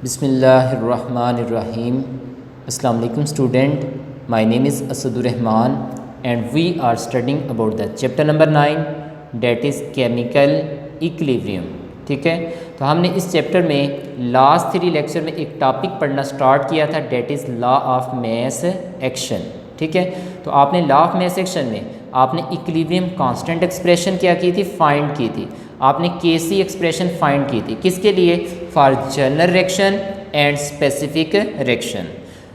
बिस्मिल्लाहिर्रहमानिर्रहीम। अस्सलाम वालेकुम student, my name is Asadurrahman and we are studying about the chapter number 9 that is chemical equilibrium. ठीक है, तो हमने इस चैप्टर में लास्ट 3 लेक्चर में एक टॉपिक पढ़ना स्टार्ट किया था, that is law of mass action. ठीक है, तो आपने लॉ ऑफ मास एक्शन में आपने इक्विलिब्रियम कांस्टेंट एक्सप्रेशन क्या की थी, फाइंड की थी। आपने केसी एक्सप्रेशन फाइंड की थी, किसके लिए, for general reaction and specific reaction.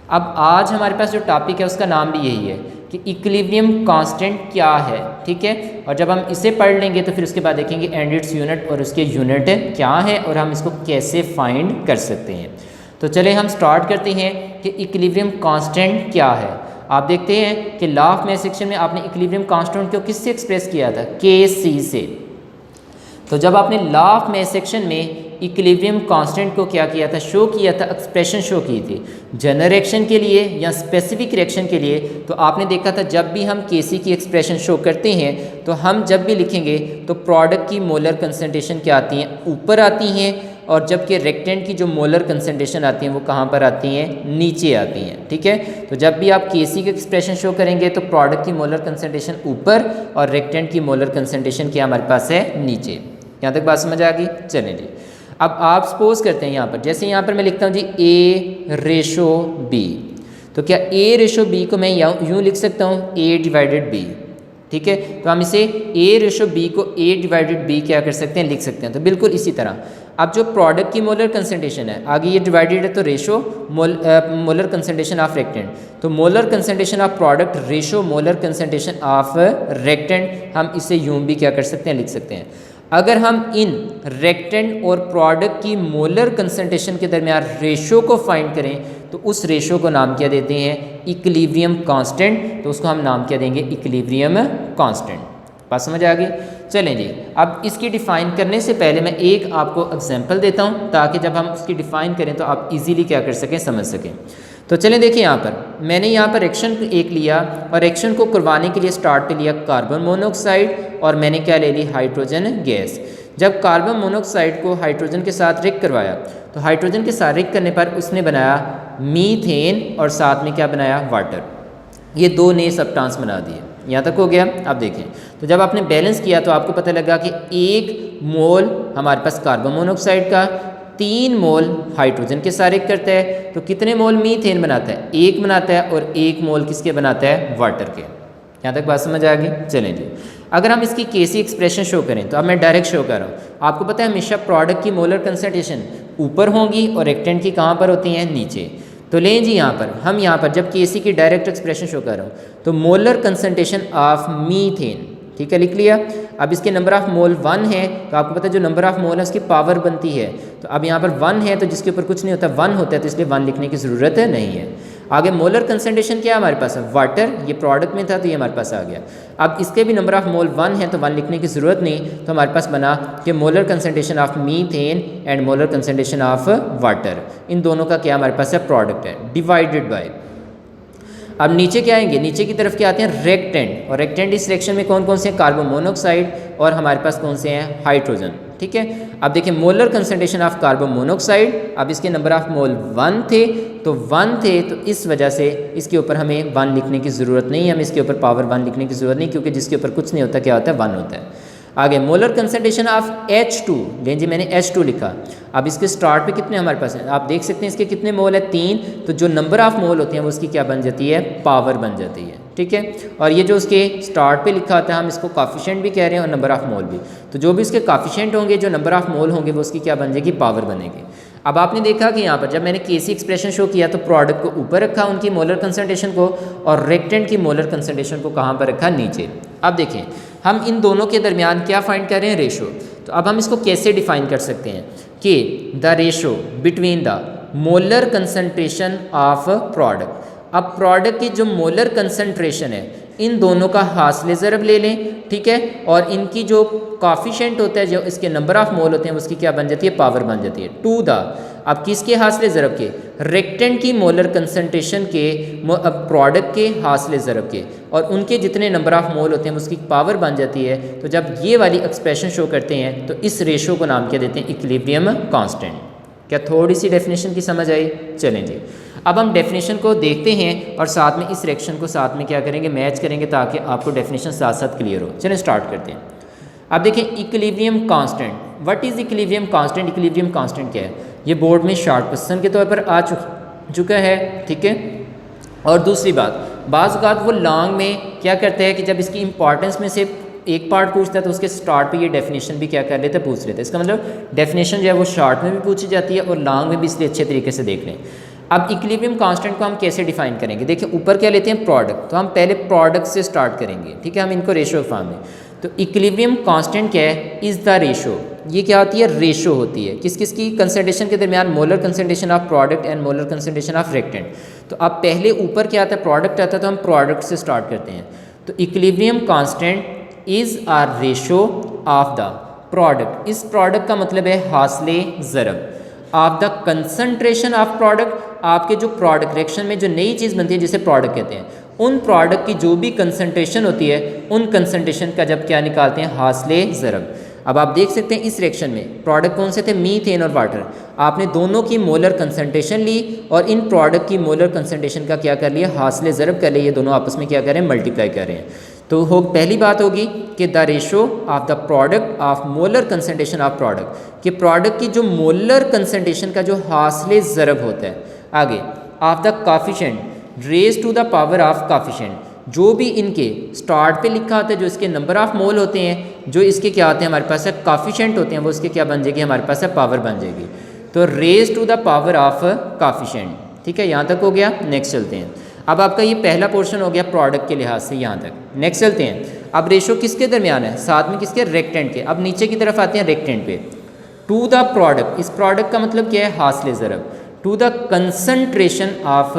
अब आज हमारे पास जो टॉपिक है उसका नाम भी यही है कि इक्विलिब्रियम कांस्टेंट क्या है। ठीक है, और जब हम इसे पढ़ लेंगे तो फिर उसके बाद देखेंगे एंड इट्स यूनिट और उसके यूनिट क्या है और हम इसको कैसे फाइंड कर सकते हैं। तो चले हम स्टार्ट करते हैं कि इक्विलिब्रियम कांस्टेंट क्या है। आप देखते हैं कि लॉ ऑफ मास एक्शन में आपने इक्विलिब्रियम कांस्टेंट को किससे एक्सप्रेस किया था, के सी से। तो जब आपने लॉ ऑफ मास एक्शन में इक्विलिब्रियम कांस्टेंट को क्या किया था, शो किया था, एक्सप्रेशन शो की थी जनरल रिएक्शन के लिए या स्पेसिफिक रिएक्शन के लिए, तो आपने देखा था जब भी हम केसी की एक्सप्रेशन शो करते हैं तो हम जब भी लिखेंगे तो प्रोडक्ट की मोलर कंसंट्रेशन क्या आती हैं, ऊपर आती हैं, और जबकि रेक्टेंट की जो मोलर कंसंट्रेशन आती हैं वो कहाँ पर आती हैं, नीचे आती हैं। ठीक है, तो जब भी आप केसी की एक्सप्रेशन शो करेंगे तो प्रोडक्ट की मोलर कंसंट्रेशन ऊपर और रेक्टेंट की मोलर कंसंट्रेशन क्या हमारे पास है, नीचे। यहाँ तक बात समझ आ गई। चलें जी, अब आप सपोज करते हैं यहाँ पर, जैसे यहाँ पर मैं लिखता हूँ जी A/B, तो क्या A/B को मैं यूँ लिख सकता हूँ A/B। ठीक है, तो हम इसे A/B को A/B क्या कर सकते हैं, लिख सकते हैं। तो बिल्कुल इसी तरह अब जो प्रोडक्ट की मोलर कंसंट्रेशन है, आगे ये डिवाइडेड है तो ratio molar concentration of reactant, तो molar concentration of product ratio molar concentration of reactant, हम इसे यूँ भी क्या कर सकते हैं, लिख सकते हैं। अगर हम इन रेक्टेंट और प्रोडक्ट की मोलर कंसंट्रेशन के दरमियान रेशो को फाइंड करें तो उस रेशो को नाम क्या देते हैं, इक्विलिब्रियम कांस्टेंट। तो उसको हम नाम क्या देंगे, इक्विलिब्रियम कांस्टेंट। बात समझ आ गई। चलें जी, अब इसकी डिफ़ाइन करने से पहले मैं एक आपको एग्जांपल देता हूं ताकि जब हम उसकी डिफ़ाइन करें तो आप इजीली क्या कर सकें, समझ सकें। तो चलें देखिए, यहाँ पर मैंने यहाँ पर रिएक्शन एक लिया और रिएक्शन को करवाने के लिए स्टार्ट पे लिया कार्बन मोनोऑक्साइड और मैंने क्या ले ली, हाइड्रोजन गैस। जब कार्बन मोनोऑक्साइड को हाइड्रोजन के साथ रिएक्ट करवाया तो हाइड्रोजन के साथ रिएक्ट करने पर उसने बनाया मीथेन और साथ में क्या बनाया, वाटर। ये 2 नए सब्सटेंस बना दिए। यहाँ तक हो गया। अब देखें, तो जब आपने बैलेंस किया तो आपको पता लगा कि 1 मोल हमारे पास कार्बन मोनोऑक्साइड का 3 मोल हाइड्रोजन के साथ रिएक्ट करता है, तो कितने मोल मीथेन बनाता है, 1 बनाता है, और 1 मोल किसके बनाता है, वाटर के। यहाँ तक बात समझ आ गई। चलें जी, अगर हम इसकी केसी एक्सप्रेशन शो करें तो अब मैं डायरेक्ट शो कर रहा हूँ। आपको पता है हमेशा प्रोडक्ट की मोलर कंसंट्रेशन ऊपर होंगी और रेक्टेंट की कहाँ पर होती हैं, नीचे। तो लें जी, यहाँ पर जब केसी की डायरेक्ट एक्सप्रेशन शो कर रहा हूँ तो मोलर कंसंट्रेशन ऑफ मीथेन, ठीक है, लिख लिया। अब इसके नंबर ऑफ मोल 1 है, तो आपको पता है जो नंबर ऑफ मोल है उसकी पावर बनती है। तो अब यहाँ पर 1 है तो जिसके ऊपर कुछ नहीं होता 1 होता है, तो इसलिए 1 लिखने की ज़रूरत नहीं है। आगे मोलर कंसंट्रेशन क्या है हमारे पास, वाटर, ये प्रोडक्ट में था तो ये हमारे पास आ गया। अब इसके भी नंबर ऑफ मोल 1 है तो 1 लिखने की ज़रूरत नहीं, तो हमारे पास बना कि molar concentration of methane and molar concentration of water, इन दोनों का क्या हमारे पास है, प्रोडक्ट है, डिवाइडेड बाय। अब नीचे क्या आएंगे, नीचे की तरफ क्या आते हैं, रेक्टेंट, और रेक्टेंट इस रिएक्शन में कौन कौन से हैं, कार्बन मोनोऑक्साइड और हमारे पास कौन से हैं, हाइड्रोजन। ठीक है, अब देखिए molar concentration of carbon monoxide, अब इसके नंबर ऑफ मोल 1 थे, तो 1 थे, तो इस वजह से इसके ऊपर हमें 1 लिखने की ज़रूरत नहीं है, हमें इसके ऊपर पावर 1 लिखने की ज़रूरत नहीं, क्योंकि जिसके ऊपर कुछ नहीं होता क्या होता है, 1 होता है। आगे मोलर कंसंट्रेशन ऑफ H2, लें जी मैंने H2 लिखा। अब इसके स्टार्ट पे कितने हमारे पास हैं, आप देख सकते हैं इसके कितने मोल है, 3, तो जो नंबर ऑफ मोल होते हैं वो उसकी क्या बन जाती है, पावर बन जाती है। ठीक है, और ये जो उसके स्टार्ट पे लिखा होता है हम इसको काफिशिएंट भी कह रहे हैं और नंबर ऑफ मोल भी, तो जो भी इसके काफिशिएंट होंगे, जो नंबर ऑफ मोल होंगे वो उसकी क्या बन जाएगी, पावर बनेगी। अब आपने देखा कि यहाँ पर जब मैंने केसी एक्सप्रेशन शो किया तो प्रोडक्ट को ऊपर रखा उनकी मोलर कंसंट्रेशन को, और रेक्टेंट की मोलर कंसंट्रेशन को कहाँ पर रखा, नीचे। अब देखें हम इन दोनों के दरमियान क्या फाइंड कर रहे हैं, रेशो। तो अब हम इसको कैसे डिफाइन कर सकते हैं कि the ratio between the molar concentration of product. अब प्रोडक्ट की जो मोलर कंसंट्रेशन है इन दोनों का हासिल ज़रब ले लें, ठीक है, और इनकी जो काफिशिएंट होता है, जो इसके नंबर ऑफ मोल होते हैं उसकी क्या बन जाती है, पावर बन जाती है, टू द। अब किसके हासिल ज़रब के, रेक्टेंट की मोलर कंसंट्रेशन के प्रोडक्ट के हासिल ज़रब के, और उनके जितने नंबर ऑफ मोल होते हैं उसकी पावर बन जाती है। तो जब ये वाली एक्सप्रेशन शो करते हैं तो इस रेशो को नाम क्या देते हैं, इक्विलिब्रियम कांस्टेंट। क्या थोड़ी सी डेफिनेशन की समझ आई? चलें जी, अब हम डेफिनेशन को देखते हैं और साथ में इस रिएक्शन को साथ में क्या करेंगे, मैच करेंगे ताकि आपको डेफिनेशन साथ साथ क्लियर हो। चलें स्टार्ट करते हैं। अब देखिए equilibrium constant, what is equilibrium constant? Equilibrium constant क्या है? ये बोर्ड में शॉर्ट क्वेश्चन के तौर पर आ चुका है, ठीक है। और दूसरी बात, बाज़ औक़ात वो लॉन्ग में क्या करता है कि जब इसकी इंपॉर्टेंस में से एक पार्ट पूछता है तो उसके स्टार्ट पे ये डेफिनेशन भी क्या कर लेते हैं, पूछ लेते हैं। इसका मतलब डेफिनेशन जो है वो शॉर्ट में भी पूछी जाती है और लॉन्ग में भी, इसलिए अच्छे तरीके से देख लें। अब इक्विलिब्रियम कांस्टेंट को हम कैसे डिफाइन करेंगे? देखिए ऊपर क्या लेते हैं, प्रोडक्ट, तो हम पहले प्रोडक्ट से स्टार्ट करेंगे, ठीक है। हम इनको रेशो फॉर्म में, तो इक्विलिब्रियम कांस्टेंट क्या है? Is the ratio. ये क्या होती है? रेशो होती है किस किस की? कंसंट्रेशन के दरमियान, molar concentration of product and molar concentration of reactant. तो अब पहले ऊपर क्या आता है, प्रोडक्ट आता है, तो हम प्रोडक्ट से स्टार्ट करते हैं। तो equilibrium constant is are ratio of the product. इस प्रोडक्ट का मतलब है हासिले ज़रब of the concentration of product. आपके जो प्रोडक्ट रिएक्शन में जो नई चीज़ बनती है जिसे प्रोडक्ट कहते हैं, उन प्रोडक्ट की जो भी कंसंट्रेशन होती है, उन कंसंट्रेशन का जब क्या निकालते हैं, हासिले ज़रब। अब आप देख सकते हैं इस रिएक्शन में प्रोडक्ट कौन से थे, मीथेन और वाटर। आपने दोनों की मोलर कंसंट्रेशन ली और इन प्रोडक्ट की मोलर कंसंट्रेशन का क्या कर लिया, हासिले ज़रब कर लिया। ये दोनों आपस में क्या कर रहे हैं, मल्टीप्लाई कर रहे हैं। तो हो पहली बात होगी कि the ratio of the product of molar concentration of product, कि प्रोडक्ट की जो मोलर कंसंट्रेशन का जो हासिले ज़रब होता है। आगे of the coefficient raise to the power of coefficient, जो भी इनके स्टार्ट पे लिखा होता है, जो इसके नंबर ऑफ मोल होते हैं, जो इसके क्या होते हैं हमारे पास है, कोफिशिएंट होते हैं, वो इसके क्या बन जाएगी, हमारे पास है पावर बन जाएगी। तो raise to the power of coefficient, ठीक है। यहाँ तक हो गया। नेक्स्ट चलते हैं। अब आपका ये पहला पोर्शन हो गया प्रोडक्ट के लिहाज से यहाँ तक। नेक्स्ट चलते हैं। अब रेशो किसके दरमियान है, साथ में किसके, रेक्टेंट के। अब नीचे की तरफ आते हैं रेक्टेंट पे। टू द प्रोडक्ट, इस प्रोडक्ट का मतलब क्या है, हासिले ज़रब to the concentration of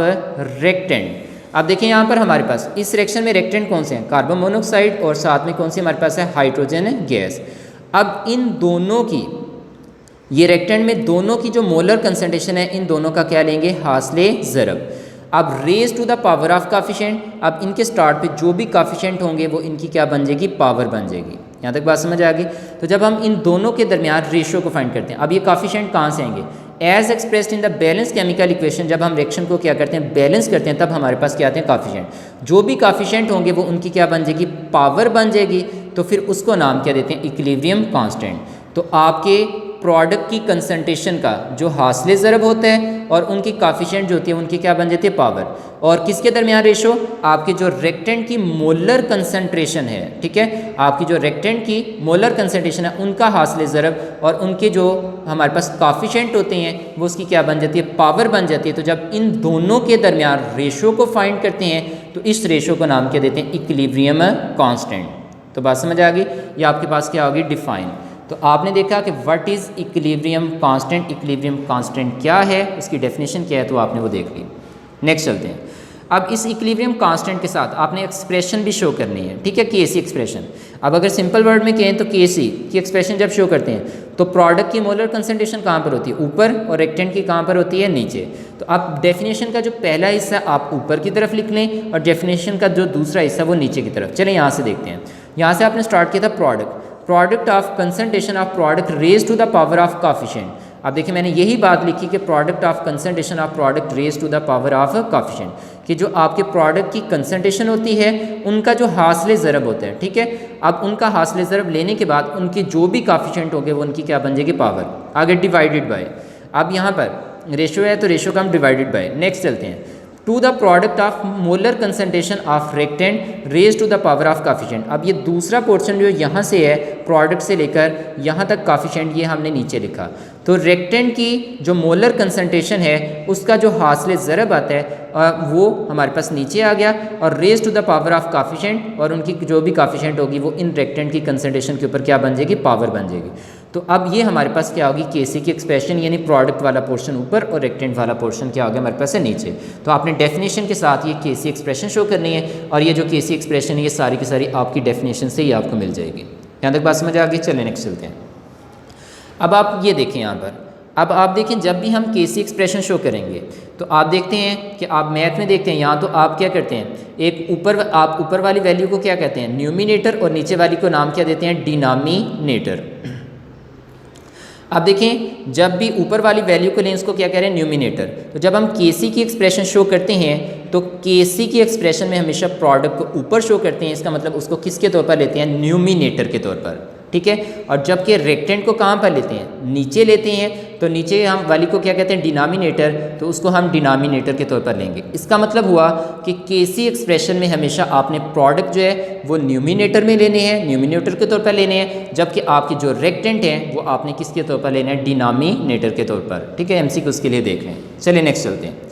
reactant. अब देखिए यहाँ पर हमारे पास इस रिएक्शन में रेक्टेंट कौन से हैं, कार्बन मोनोऑक्साइड, और साथ में कौन सी हमारे पास है, हाइड्रोजन गैस। अब इन दोनों की, ये रेक्टेंट में दोनों की जो मोलर कंसंट्रेशन है, इन दोनों का क्या लेंगे, हासिले ज़रब। अब raise to the power of coefficient, अब इनके स्टार्ट पे जो भी कोफिशिएंट होंगे वो इनकी क्या बन जाएगी, पावर बन जाएगी। यहाँ तक बात समझ आ गई। तो जब हम इन दोनों के दरमियान रेशो को फाइंड करते हैं, अब ये कोफिशिएंट कहाँ से आएंगे, as expressed in the balance chemical equation. जब हम रिएक्शन को क्या करते हैं, बैलेंस करते हैं, तब हमारे पास क्या आते हैं, कोफिशिएंट। जो भी कोफिशिएंट होंगे वो उनकी क्या बन जाएगी, पावर बन जाएगी। तो फिर उसको नाम क्या देते हैं, इक्विलिब्रियम कांस्टेंट। तो आपके प्रोडक्ट की कंसंट्रेशन का जो हासिले ज़रब होता है और उनकी कोफिशिएंट जो होती है उनकी क्या बन जाती है, पावर। और किसके दरमियान रेशो, आपके जो रेक्टेंट की मोलर कंसंट्रेशन है, ठीक है, आपकी जो रेक्टेंट की मोलर कंसंट्रेशन है उनका हासिले ज़रब और उनके जो हमारे पास कोफिशिएंट होते हैं वो उसकी क्या बन जाती है, पावर बन जाती है। तो जब इन दोनों के दरमियान रेशो को फाइंड करते हैं तो इस रेशो को नाम क्या देते हैं, इक्विलिब्रियम कांस्टेंट। तो बात समझ आ गई। ये आपके पास क्या होगी, डिफाइन। तो आपने देखा कि what is equilibrium constant, equilibrium constant क्या है, उसकी डेफिनेशन क्या है, तो आपने वो देख ली। नेक्स्ट चलते हैं। अब इस इक्विलिब्रियम कांस्टेंट के साथ आपने एक्सप्रेशन भी शो करनी है, ठीक है, केसी एक्सप्रेशन। अब अगर सिंपल वर्ड में कहें तो केसी की एक्सप्रेशन जब शो करते हैं तो प्रोडक्ट की मोलर कंसंट्रेशन कहाँ पर होती है, ऊपर, और रेक्टेंट की कहाँ पर होती है, नीचे। तो आप डेफिनेशन का जो पहला हिस्सा आप ऊपर की तरफ लिख लें और डेफिनेशन का जो दूसरा हिस्सा वो नीचे की तरफ। चलें यहाँ से देखते हैं। यहाँ से आपने स्टार्ट किया था product of concentration of product raise to the power of coefficient. अब देखिए मैंने यही बात लिखी कि product of concentration of product raise to the power of coefficient, कि जो आपके प्रोडक्ट की कंसंट्रेशन होती है उनका जो हासिले ज़रब होता है, ठीक है। अब उनका हासिले ज़रब लेने के बाद उनके जो भी कोफिशिएंट होंगे वो उनकी क्या बन जाएगी, पावर। आगे डिवाइडेड बाय, अब यहाँ पर रेशो है तो रेशो का हम डिवाइडेड बाय। नेक्स्ट चलते हैं। To the product of molar concentration of reactant raise to the power of coefficient. अब ये दूसरा पोर्शन जो यहाँ से है, प्रोडक्ट से लेकर यहाँ तक कोफिशिएंट, ये हमने नीचे लिखा। तो रेक्टेंट की जो मोलर कंसंट्रेशन है उसका जो हासिले ज़रब आता है वो हमारे पास नीचे आ गया, और raise to the power of coefficient, और उनकी जो भी कोफिशिएंट होगी वो इन रेक्टेंट की कंसंट्रेशन के ऊपर क्या बन जाएगी, पावर बन जाएगी। तो अब ये हमारे पास क्या होगी, केसी की एक्सप्रेशन, यानी प्रोडक्ट वाला पोर्शन ऊपर और रेक्टेंट वाला पोर्शन क्या हो गया हमारे पास है नीचे। तो आपने डेफिनेशन के साथ ये केसी एक्सप्रेशन शो करनी है, और ये जो केसी एक्सप्रेशन है ये सारी की सारी आपकी डेफिनेशन से ही आपको मिल जाएगी। यहाँ तक बात समझ आ गई। चलें नेक्स्ट चलते हैं। अब आप ये देखें यहाँ पर, अब आप देखें जब भी हम केसी एक्सप्रेशन शो करेंगे तो आप देखते हैं कि आप मैथ में देखते हैं, यहाँ तो आप क्या करते हैं, एक आप ऊपर वाली वैल्यू को क्या कहते हैं, न्यूमिनेटर, और नीचे वाली को नाम क्या देते हैं, डिनोमिनेटर। अब देखें जब भी ऊपर वाली वैल्यू को लें इसको क्या कह रहे हैं न्यूमिनेटर। तो जब हम केसी की एक्सप्रेशन शो करते हैं तो केसी की एक्सप्रेशन में हमेशा प्रोडक्ट को ऊपर शो करते हैं, इसका मतलब उसको किसके तौर पर लेते हैं, न्यूमिनेटर के तौर पर, ठीक है। और जबकि रेक्टेंट को कहाँ पर लेते हैं, नीचे लेते हैं, तो नीचे हम वाली को क्या कहते हैं डिनोमिनेटर, तो उसको हम डिनोमिनेटर के तौर पर लेंगे। इसका मतलब हुआ कि केसी एक्सप्रेशन में हमेशा आपने प्रोडक्ट जो है वो न्यूमिनेटर में लेने हैं, न्यूमिनेटर के तौर पर लेने हैं, जबकि आपके जो रेक्टेंट हैं वो आपने किसके तौर पर लेना है, डिनोमिनेटर के तौर पर, ठीक है। एमसीक्यूज़ के लिए देख लें। चलिए नेक्स्ट चलते हैं।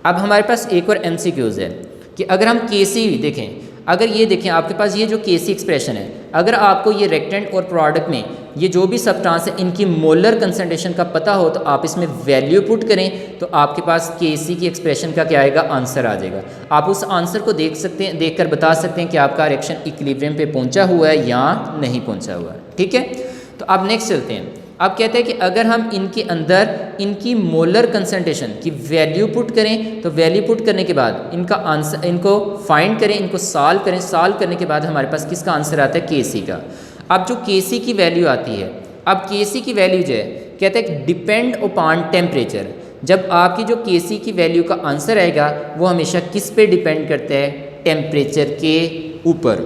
अब हमारे पास एक और एमसीक्यूज़ है कि अगर हम केसी देखें, अगर ये देखें आपके पास ये जो केसी एक्सप्रेशन है, अगर आपको ये रेक्टेंट और प्रोडक्ट में ये जो भी सब्सटेंस है इनकी मोलर कंसंट्रेशन का पता हो तो आप इसमें वैल्यू पुट करें तो आपके पास केसी की एक्सप्रेशन का क्या आएगा, आंसर आ जाएगा। आप उस आंसर को देख सकते हैं, देखकर बता सकते हैं कि आपका रिएक्शन इक्विलिब्रियम पे पहुंचा हुआ है या नहीं पहुंचा हुआ है, ठीक है। तो अब नेक्स्ट चलते हैं। अब कहते हैं कि अगर हम इनके अंदर इनकी मोलर कंसंट्रेशन की वैल्यू पुट करें तो वैल्यू पुट करने के बाद इनका आंसर, इनको फाइंड करें, इनको सॉल्व करें, सॉल्व करने के बाद हमारे पास किसका आंसर आता है, केसी का। अब जो केसी की वैल्यू आती है, अब केसी की वैल्यू जो है कहते हैं डिपेंड अपॉन टेम्परेचर। जब आपकी जो केसी की वैल्यू का आंसर आएगा वो हमेशा किस पे डिपेंड करता है, टेम्परेचर के ऊपर।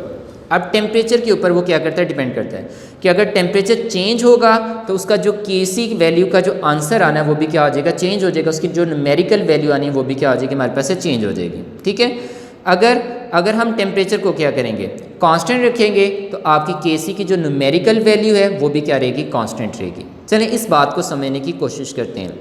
अब टेम्परेचर के ऊपर वो क्या करता है, डिपेंड करता है कि अगर टेम्परेचर चेंज होगा तो उसका जो केसी वैल्यू का जो आंसर आना है वो भी क्या हो जाएगा, चेंज हो जाएगा। उसकी जो न्यूमेरिकल वैल्यू आनी है वो भी क्या हो जाएगी, हमारे पास से चेंज हो जाएगी, ठीक है। अगर हम टेम्परेचर को क्या करेंगे, कांस्टेंट रखेंगे तो आपकी केसी की जो न्यूमेरिकल वैल्यू है वो भी क्या रहेगी, कांस्टेंट रहेगी। चलें इस बात को समझने की कोशिश करते हैं।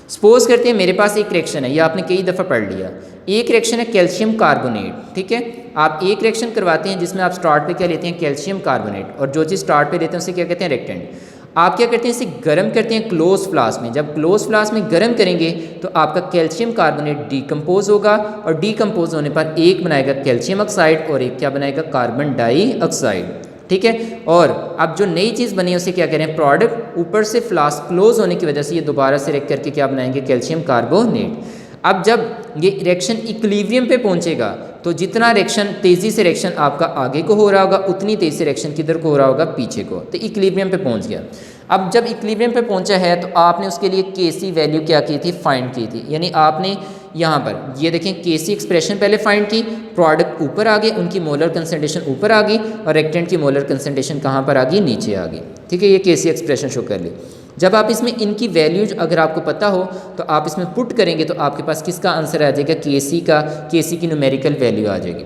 सपोज करते हैं मेरे पास एक रिएक्शन है, ये आपने कई दफ़ा पढ़ लिया। एक रिएक्शन है कैल्शियम कार्बोनेट, ठीक है। आप एक रिएक्शन करवाते हैं जिसमें आप स्टार्ट पे क्या लेते हैं, कैल्शियम कार्बोनेट, और जो चीज़ स्टार्ट पे लेते हैं उसे क्या कहते हैं, रेक्टेंट। आप क्या करते हैं, इसे गर्म करते हैं क्लोज फ्लास्क में। जब क्लोज फ्लास्क में गर्म करेंगे तो आपका कैल्शियम कार्बोनेट डिकम्पोज होगा, और डिकम्पोज होने पर एक बनाएगा कैल्शियम ऑक्साइड और एक क्या बनाएगा, कार्बन डाइऑक्साइड, ठीक है। और अब जो नई चीज़ बनी है उसे क्या करें, प्रोडक्ट, ऊपर से फ्लास्क क्लोज होने की वजह से ये दोबारा से रिएक्ट करके क्या बनाएंगे, कैल्शियम कार्बोनेट। अब जब ये रिएक्शन इक्विलिब्रियम पे पहुंचेगा तो जितना रिएक्शन तेज़ी से रिएक्शन आपका आगे को हो रहा होगा उतनी तेज़ी से रिएक्शन किधर को हो रहा होगा, पीछे को। तो इक्विलिब्रियम पे पहुंच गया। अब जब इक्विलिब्रियम पे पहुंचा है तो आपने उसके लिए केसी वैल्यू क्या की थी, फाइंड की थी। यानी आपने यहाँ पर ये देखें केसी एक्सप्रेशन पहले फाइंड की, प्रोडक्ट ऊपर आ गए, उनकी मोलर कंसंट्रेशन ऊपर आ गई, और रेक्टेंट की मोलर कंसंट्रेशन कहाँ पर आ गई, नीचे आ गई, ठीक है। ये केसी एक्सप्रेशन शो कर ली। जब आप इसमें इनकी वैल्यूज अगर आपको पता हो तो आप इसमें पुट करेंगे तो आपके पास किसका आंसर आ जाएगा, केसी का, केसी की न्यूमेरिकल वैल्यू आ जाएगी,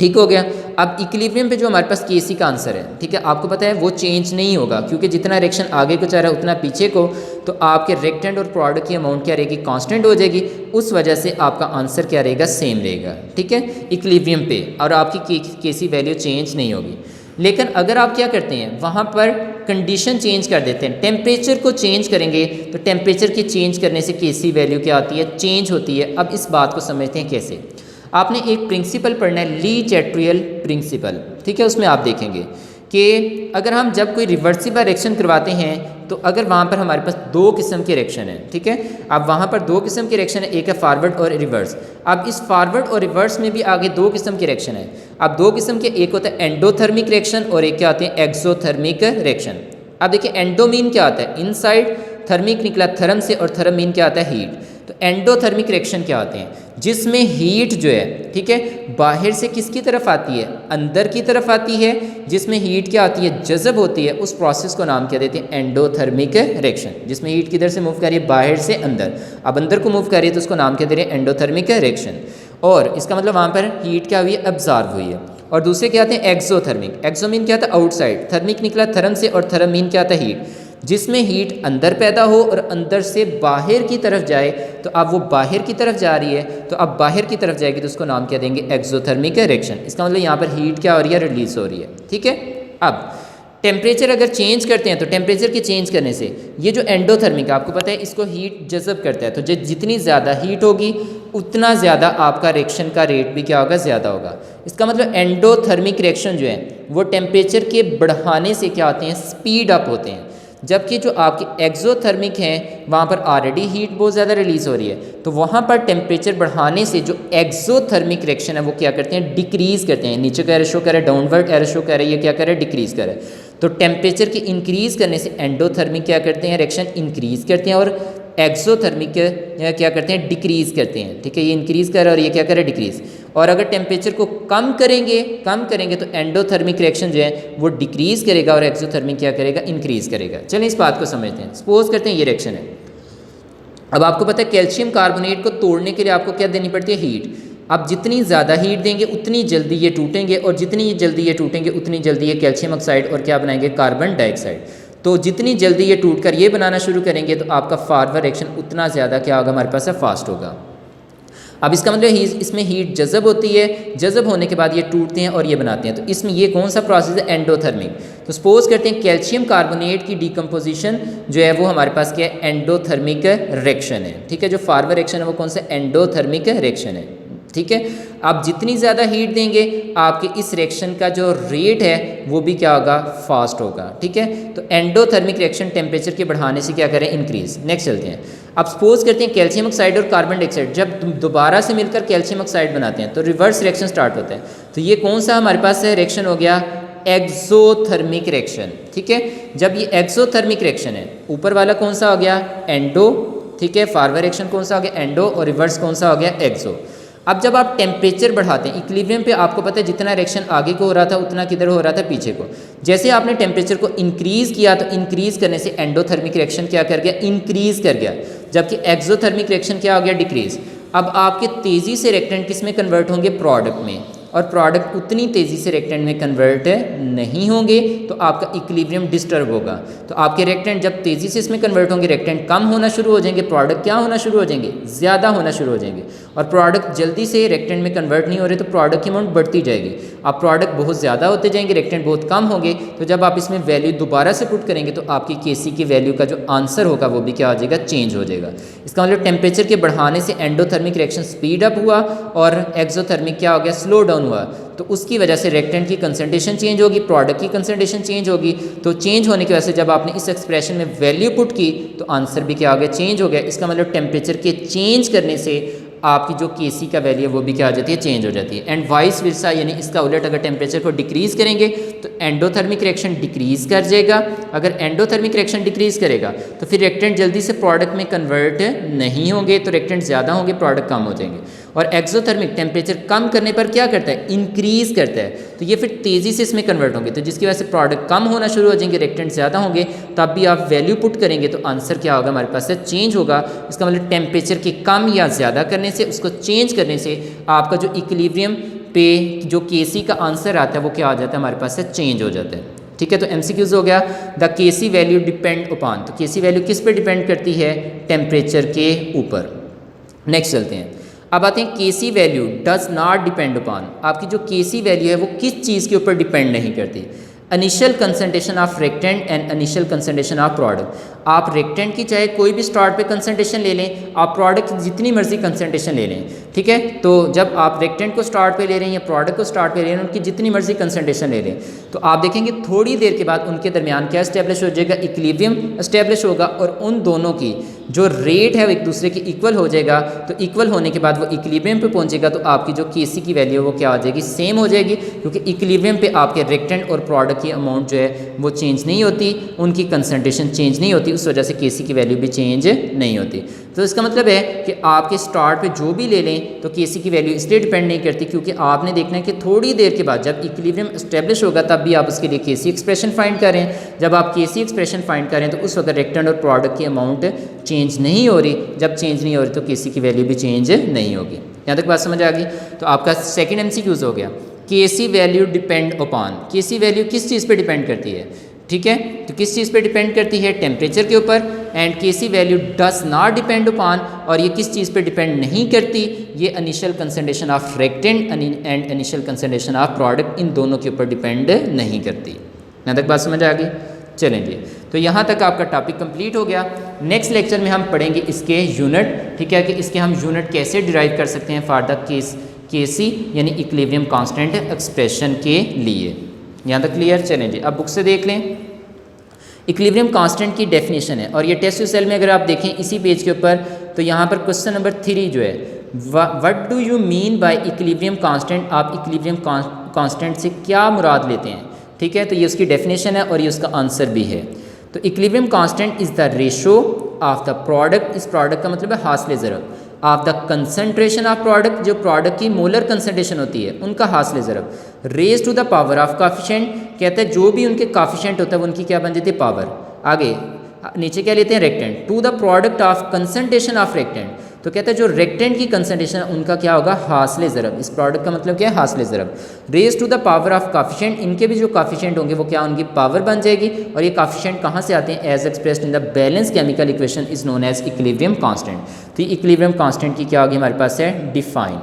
ठीक हो गया। अब इक्विलिब्रियम पे जो हमारे पास केसी का आंसर है, ठीक है, आपको पता है वो चेंज नहीं होगा क्योंकि जितना रिएक्शन आगे को जा रहा है उतना पीछे को, तो आपके रेक्टेंट और प्रोडक्ट की अमाउंट क्या रहेगी, कांस्टेंट हो जाएगी। उस वजह से आपका आंसर क्या रहेगा, सेम रहेगा, ठीक है, इक्विलिब्रियम पे, और आपकी केसी वैल्यू चेंज नहीं होगी। लेकिन अगर आप क्या करते हैं, वहाँ पर कंडीशन चेंज कर देते हैं, टेम्परेचर को चेंज करेंगे तो टेम्परेचर की चेंज करने से केसी वैल्यू क्या आती है, चेंज होती है। अब इस बात को समझते हैं कैसे। आपने एक प्रिंसिपल पढ़ना है, ली चैट्रियल प्रिंसिपल, ठीक है। उसमें आप देखेंगे कि अगर हम जब कोई रिवर्सिबल रिएक्शन करवाते हैं तो अगर वहाँ पर हमारे पास दो किस्म के रिएक्शन हैं, ठीक है। अब वहाँ पर दो किस्म के रिएक्शन है, एक है फॉरवर्ड और रिवर्स। अब इस फॉरवर्ड और रिवर्स में भी आगे दो किस्म के रिएक्शन है। अब दो किस्म के, एक होता है एंडोथर्मिक रिएक्शन और एक क्या आते हैं, एक्सोथर्मिक रिएक्शन। अब देखिए एंडो मीन क्या आता है, इनसाइड, थर्मिक निकला थर्म से, और थर्म मीन क्या आता है, हीट। तो एंडोथर्मिक रिएक्शन क्या होते हैं, जिसमें हीट जो है, ठीक है, बाहर से किसकी तरफ आती है, अंदर की तरफ आती है, जिसमें हीट क्या आती है, जज़ब होती है। उस प्रोसेस को नाम क्या देते हैं, एंडोथर्मिक रिएक्शन। जिसमें हीट किधर से मूव कर रही है, बाहर से अंदर। अब अंदर को मूव कर रही है तो उसको नाम क्या दे रहे हैं, एंडोथर्मिक रिएक्शन। और इसका मतलब वहाँ पर हीट क्या हुई है, अब्जॉर्ब हुई है। और दूसरे क्या आते हैं, एक्सोथर्मिक। एक्सो मीन क्या था, आउटसाइड, थर्मिक निकला थर्म से, और थर्म मीन क्या आता है, हीट। जिसमें हीट अंदर पैदा हो और अंदर से बाहर की तरफ जाए, तो अब वो बाहर की तरफ जा रही है, तो अब बाहर की तरफ जाएगी तो उसको नाम क्या देंगे, एक्सोथर्मिक रिएक्शन। इसका मतलब यहाँ पर हीट क्या हो रही है, रिलीज हो रही है, ठीक है। अब टेम्परेचर अगर चेंज करते हैं तो टेम्परेचर के चेंज करने से ये जो एंडोथर्मिक, आपको पता है इसको हीट जज़ब करता है, तो जितनी ज़्यादा हीट होगी उतना ज़्यादा आपका रिएक्शन का रेट भी क्या होगा, ज़्यादा होगा। इसका मतलब एंडोथर्मिक रिएक्शन जो है वो टेम्परेचर के बढ़ाने से क्या होते हैं, स्पीड अप होते हैं। जबकि जो आपके एक्सोथर्मिक हैं वहाँ पर ऑलरेडी हीट बहुत ज़्यादा रिलीज़ हो रही है, तो वहाँ पर टेम्परेचर बढ़ाने से जो एक्सोथर्मिक रिएक्शन है वो क्या करते हैं, डिक्रीज़ करते हैं। नीचे का एरो शो कर रहा है, डाउनवर्ड एरो शो कर रहा है, ये क्या कर रहा है, डिक्रीज़ कर रहा है। तो टेम्परेचर के इंक्रीज़ करने से एंडोथर्मिक क्या करते हैं, रिएक्शन इंक्रीज़ करते हैं, और एक्सोथर्मिक क्या करते हैं, डिक्रीज़ करते हैं। ठीक है, ये इंक्रीज़ कर रहा है और ये क्या कर रहा है, डिक्रीज़। और अगर टेम्परेचर को कम करेंगे तो एंडोथर्मिक रिएक्शन जो है वो डिक्रीज़ करेगा और एक्सोथर्मिक क्या करेगा, इंक्रीज़ करेगा। चलिए इस बात को समझते हैं। सपोज करते हैं ये रिएक्शन है। अब आपको पता है कैल्शियम कार्बोनेट को तोड़ने के लिए आपको क्या देनी पड़ती है, हीट। अब जितनी ज़्यादा हीट देंगे उतनी जल्दी ये टूटेंगे, और जितनी जल्दी ये टूटेंगे उतनी जल्दी ये कैल्शियम ऑक्साइड और क्या बनाएंगे, कार्बन डाइऑक्साइड। तो जितनी जल्दी ये टूट कर ये बनाना शुरू करेंगे तो आपका फॉरवर्ड रिएक्शन उतना ज़्यादा क्या होगा, हमारे पास फास्ट होगा। अब इसका मतलब इसमें हीट जज़ब होती है, जज़ब होने के बाद ये टूटते हैं और ये बनाते हैं। तो इसमें ये कौन सा प्रोसेस है, एंडोथर्मिक। तो सपोज करते हैं कैल्शियम कार्बोनेट की डिकम्पोजिशन जो है वो हमारे पास क्या है, एंडोथर्मिक रिएक्शन है। ठीक है, जो फॉरवर्ड रिएक्शन है वो कौन सा, एंडोथर्मिक रिएक्शन है। ठीक है, आप जितनी ज़्यादा हीट देंगे आपके इस रिएक्शन का जो रेट है वो भी क्या होगा, फास्ट होगा। ठीक है, तो एंडोथर्मिक रिएक्शन टेम्परेचर के बढ़ाने से क्या करें, इंक्रीज। नेक्स्ट चलते हैं। अब सपोज करते हैं कैल्शियम ऑक्साइड और कार्बन डाइऑक्साइड जब दोबारा से मिलकर कैल्शियम ऑक्साइड बनाते हैं तो रिवर्स रिएक्शन स्टार्ट होता है। तो ये कौन सा हमारे पास है, रिएक्शन हो गया एक्सोथर्मिक रिएक्शन। ठीक है, जब ये एक्सोथर्मिक रिएक्शन है, ऊपर वाला कौन सा हो गया, एंडो। ठीक है, फॉरवर्ड रिएक्शन कौन सा हो गया, एंडो, और रिवर्स कौन सा हो गया, एक्सो। अब जब आप टेम्परेचर बढ़ाते हैं इक्विलिब्रियम पे, आपको पता है जितना रिएक्शन आगे को हो रहा था उतना किधर हो रहा था, पीछे को। जैसे आपने टेम्परेचर को इंक्रीज़ किया तो इंक्रीज़ करने से एंडोथर्मिक रिएक्शन क्या कर गया, इंक्रीज़ कर गया, जबकि एक्सोथर्मिक रिएक्शन क्या हो गया, डिक्रीज़। अब आपके तेज़ी से रिएक्टेंट किस में कन्वर्ट होंगे, प्रोडक्ट में, और प्रोडक्ट उतनी तेज़ी से रिएक्टेंट में कन्वर्ट नहीं होंगे तो आपका इक्विलिब्रियम डिस्टर्ब होगा। तो आपके रिएक्टेंट जब तेज़ी से इसमें कन्वर्ट होंगे, रिएक्टेंट कम होना शुरू हो जाएंगे, प्रोडक्ट क्या होना शुरू हो जाएंगे, ज़्यादा होना शुरू हो जाएंगे। और प्रोडक्ट जल्दी से रिएक्टेंट में कन्वर्ट नहीं हो रहे तो प्रोडक्ट की अमाउंट बढ़ती जाएगी। अब प्रोडक्ट बहुत ज़्यादा होते जाएंगे, रिएक्टेंट बहुत कम होंगे, तो जब आप इसमें वैल्यू दोबारा से पुट करेंगे तो आपकी केसी की वैल्यू का जो आंसर होगा वो भी क्या हो जाएगा, चेंज हो जाएगा। इसका मतलब टेम्परेचर के बढ़ाने से एंडोथर्मिक रिएक्शन स्पीड अप हुआ और एक्सोथर्मिक क्या हो गया, स्लो डाउन हुआ। तो उसकी वजह से रिएक्टेंट की कंसंट्रेशन चेंज होगी, प्रोडक्ट की कंसंट्रेशन चेंज होगी। तो चेंज होने की वजह से जब आपने इस एक्सप्रेशन में वैल्यू पुट की तो आंसर भी क्या हो गया, चेंज हो गया। इसका मतलब टेम्परेचर के चेंज करने से आपकी जो केसी का वैल्यू है वो भी क्या हो जाती है, चेंज हो जाती है। एंड वाइस वर्सा, यानी इसका उलट, अगर टेम्परेचर को डिक्रीज़ करेंगे तो एंडोथर्मिक रिएक्शन डिक्रीज़ कर जाएगा। अगर एंडोथर्मिक रिएक्शन डिक्रीज़ करेगा तो फिर रिएक्टेंट जल्दी से प्रोडक्ट में कन्वर्ट नहीं होंगे, तो रिएक्टेंट ज़्यादा होंगे, प्रोडक्ट कम हो जाएंगे। और एक्सोथर्मिक टेम्परेचर कम करने पर क्या करता है, इंक्रीज़ करता है, तो ये फिर तेज़ी से इसमें कन्वर्ट होंगे, तो जिसकी वजह से प्रोडक्ट कम होना शुरू हो जाएंगे, रिएक्टेंट ज़्यादा होंगे। तब भी आप वैल्यू पुट करेंगे तो आंसर क्या होगा, हमारे पास से चेंज होगा। इसका मतलब टेम्परेचर के कम या ज़्यादा करने से, उसको चेंज करने से आपका जो इक्विलिब्रियम पे जो केसी का आंसर आता है वो क्या हो जाता है, हमारे पास से चेंज हो जाता है। ठीक है, तो एमसीक्यूज हो गया, the KC value depend upon. तो केसी वैल्यू किस पे डिपेंड करती है, टेम्परेचर के ऊपर। नेक्स्ट चलते हैं। अब आते हैं KC value does not depend upon. आपकी जो केसी वैल्यू है वो किस चीज़ के ऊपर डिपेंड नहीं करती, initial concentration of reactant and initial concentration of product. आप रिएक्टेंट की चाहे कोई भी स्टार्ट पे कंसंट्रेशन ले लें, आप प्रोडक्ट की जितनी मर्जी कंसंट्रेशन ले लें, ठीक है। तो जब आप रिएक्टेंट को स्टार्ट पे ले रहे हैं या प्रोडक्ट को स्टार्ट पे ले रहे हैं, उनकी जितनी मर्जी कंसंट्रेशन ले लें, तो आप देखेंगे थोड़ी देर के बाद उनके दरमियान क्या इस्टेब्लिश हो जाएगा, इक्विलिब्रियम इस्टेब्लिश होगा, और उन दोनों की जो रेट है वो एक दूसरे के इक्वल हो जाएगा। तो इक्वल होने के बाद वो इक्विलिब्रियम पे पहुंचेगा, तो आपकी जो केसी की वैल्यू है वो क्या हो जाएगी, सेम हो जाएगी, क्योंकि इक्विलिब्रियम पे आपके रिएक्टेंट और प्रोडक्ट की अमाउंट जो है वो चेंज नहीं होती, उनकी कंसंट्रेशन चेंज नहीं होती, उस वजह से केसी की वैल्यू भी चेंज नहीं होती। तो इसका मतलब है कि आपके स्टार्ट पे जो भी ले लें तो केसी की वैल्यू इसलिए डिपेंड नहीं करती, क्योंकि आपने देखना है कि थोड़ी देर के बाद जब इक्विलिब्रियम एस्टेब्लिश होगा तब भी आप उसके लिए केसी एक्सप्रेशन फाइंड करें। जब आप केसी एक्सप्रेशन फाइंड करें तो उस वक्त रिएक्टेंट और प्रोडक्ट की अमाउंट चेंज नहीं हो रही, जब चेंज नहीं हो रही तो केसी की वैल्यू भी चेंज नहीं होगी। यहाँ तक बात समझ आ गई। तो आपका सेकेंड एमसीक्यूज हो गया, केसी वैल्यू डिपेंड अपॉन। केसी वैल्यू किस चीज़ पे डिपेंड करती है, ठीक है, तो किस चीज़ पे डिपेंड करती है, टेम्परेचर के ऊपर। And KC value does not depend upon, और ये किस चीज़ पे डिपेंड नहीं करती, ये initial concentration of reactant and initial concentration of product, इन दोनों के ऊपर डिपेंड नहीं करती। यहाँ तक बात समझ आ गई। चलें जी, तो यहाँ तक आपका टॉपिक कंप्लीट हो गया। नेक्स्ट लेक्चर में हम पढ़ेंगे इसके यूनिट, ठीक है, कि इसके हम यूनिट कैसे डिराइव कर सकते हैं फॉर द केसी यानी इक्विलिब्रियम कांस्टेंट एक्सप्रेशन के लिए। यहाँ तक क्लियर। चलें जी, अब बुक से देख लें। इक्विलिब्रियम कांस्टेंट की डेफिनेशन है, और ये टेस्ट सेल में अगर आप देखें इसी पेज के ऊपर, तो यहाँ पर क्वेश्चन नंबर 3 जो है, what do you mean by equilibrium constant. आप इक्विलिब्रियम कांस्टेंट से क्या मुराद लेते हैं। ठीक है, तो ये उसकी डेफिनेशन है और ये उसका आंसर भी है। तो equilibrium constant is the ratio of the product, इस प्रोडक्ट का मतलब है हासिल ज़रब, of the concentration of product, जो प्रोडक्ट की मोलर कंसनट्रेशन होती है उनका हासिल ज़रब, raise to the power of coefficient, कहते हैं जो भी उनके काफिशेंट होता है वो उनकी क्या बन जाती है, पावर। आगे नीचे क्या लेते हैं, reactant, to the product of concentration of reactant, तो कहते हैं जो रेक्टेंट की कंसनट्रेशन उनका क्या होगा, हासिल ज़रब, इस प्रोडक्ट का मतलब क्या है, हासिल ज़रब, raise to the power of coefficient, इनके भी जो काफिशेंट होंगे वो क्या, उनकी पावर बन जाएगी। और ये काफिशेंट कहाँ से आते हैं, as expressed in the balance chemical equation is known as equilibrium constant. तो इक्विलिब्रियम कांस्टेंट की क्या होगी हमारे पास है, डिफाइन।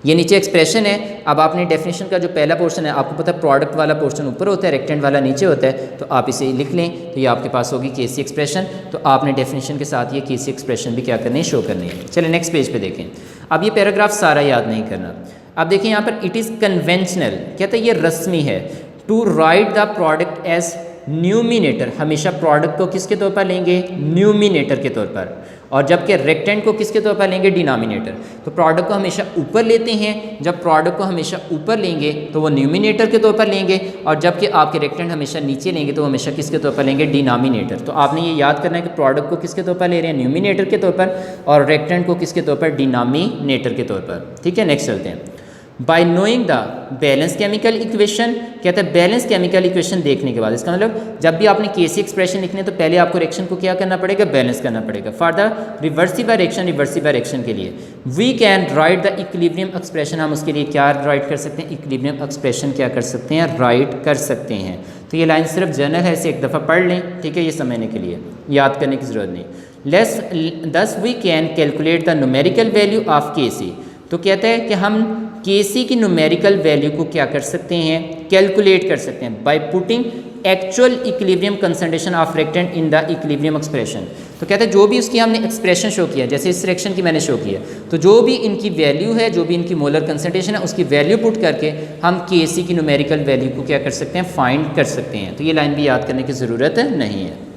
ये नीचे एक्सप्रेशन है। अब आपने डेफिनेशन का जो पहला पोर्शन है, आपको पता है प्रोडक्ट वाला पोर्शन ऊपर होता है, रेक्टेंट वाला नीचे होता है, तो आप इसे लिख लें तो ये आपके पास होगी केसी एक्सप्रेशन। तो आपने डेफिनेशन के साथ ये केसी एक्सप्रेशन भी क्या करनी है, शो करनी है। चलिए नेक्स्ट पेज पे देखें। अब ये पैराग्राफ सारा याद नहीं करना। अब देखिए यहाँ पर इट इज़ कन्वेंशनल, कहते हैं ये रस्मी है, to write the product as numerator, हमेशा प्रोडक्ट को किसके तौर पर लेंगे, न्यूमिनेटर के तौर पर, और जबकि रेक्टेंट को किसके तौर पर लेंगे, डिनोमिनेटर। तो प्रोडक्ट को हमेशा ऊपर लेते हैं, जब प्रोडक्ट को हमेशा ऊपर लेंगे तो वो न्यूमिनेटर के तौर पर लेंगे, और जबकि आपके रेक्टेंट हमेशा नीचे लेंगे तो वो हमेशा किसके तौर पर लेंगे, डिनोमिनेटर। तो आपने ये याद करना है कि प्रोडक्ट को किसके तौर पर ले रहे हैं, न्यूमिनेटर के तौर पर, और रेक्टेंट को किसके तौर पर, डिनोमिनेटर के तौर पर। ठीक है, नेक्स्ट चलते हैं। Bye knowing the balance chemical equation, कहते हैं बैलेंस केमिकल इक्वेशन देखने के बाद, इसका मतलब जब भी आपने केसी एक्सप्रेशन लिखने तो पहले आपको रिएक्शन को क्या करना पड़ेगा, बैलेंस करना पड़ेगा। फॉर द रिवर्सिबल रिएक्शन के लिए we can write the equilibrium expression, हम उसके लिए क्या राइट कर सकते हैं, इक्विलिब्रियम एक्सप्रेशन क्या कर सकते हैं, राइट कर सकते हैं। तो ये लाइन सिर्फ जनरल है, इसे एक दफ़ा पढ़ लें, ठीक है, ये समझने के लिए याद करने की ज़रूरत नहीं। Thus we can calculate the numerical value of KC, तो कहता है कि हम केसी की न्यूमेरिकल वैल्यू को क्या कर सकते हैं, कैलकुलेट कर सकते हैं, by putting actual equilibrium concentration of reactant in the equilibrium expression. तो कहते हैं जो भी उसकी हमने एक्सप्रेशन शो किया, जैसे इस रिएक्शन की मैंने शो किया, तो जो भी इनकी वैल्यू है, जो भी इनकी मोलर कंसंट्रेशन है, उसकी वैल्यू पुट करके हम केसी की न्यूमेरिकल वैल्यू को क्या कर सकते हैं, फाइंड कर सकते हैं। तो ये लाइन भी याद करने की ज़रूरत नहीं है।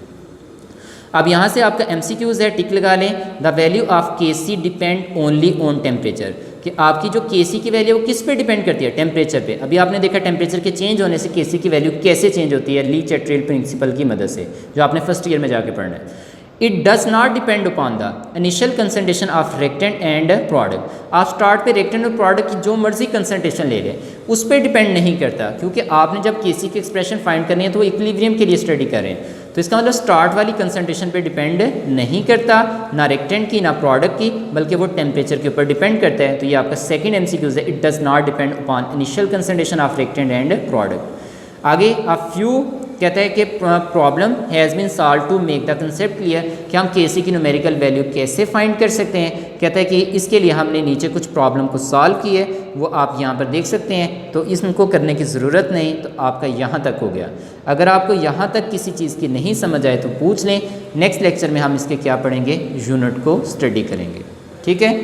अब यहाँ से आपका MCQs है, टिक लगा लें। The value of KC depend only on temperature, कि आपकी जो केसी की वैल्यू वो किस पे डिपेंड करती है, टेम्परेचर पे। अभी आपने देखा टेम्परेचर के चेंज होने से केसी की वैल्यू कैसे चेंज होती है, ली चैट्रेल प्रिंसिपल की मदद से, जो आपने फर्स्ट ईयर में जाके पढ़ना है। It does not depend upon the initial concentration of reactant and product, आप स्टार्ट पे रेक्टेंट और प्रोडक्ट की जो मर्जी कंसनट्रेशन ले लें उस पर डिपेंड नहीं करता, क्योंकि आपने जब केसी की एक्सप्रेशन फाइंड करनी है तो वो इक्विलिब्रियम के लिए स्टडी कर रहे हैं। तो इसका मतलब स्टार्ट वाली कंसंट्रेशन पे डिपेंड नहीं करता, ना रेक्टेंट की ना प्रोडक्ट की, बल्कि वो टेम्परेचर के ऊपर डिपेंड करता है। तो ये आपका सेकंड MCQs है, it does not depend upon initial concentration of reactant and product. आगे अ फ्यू कहता है कि problem has been solve to make the concept clear, कि हम केसी की न्यूमेरिकल वैल्यू कैसे फाइंड कर सकते हैं। कहता है कि इसके लिए हमने नीचे कुछ प्रॉब्लम को सॉल्व की है, वो आप यहाँ पर देख सकते हैं, तो इसको करने की ज़रूरत नहीं। तो आपका यहाँ तक हो गया। अगर आपको यहाँ तक किसी चीज़ की नहीं समझ आए तो पूछ लें, नेक्स्ट लेक्चर में हम इसके क्या पढ़ेंगे, यूनिट को स्टडी करेंगे। ठीक है।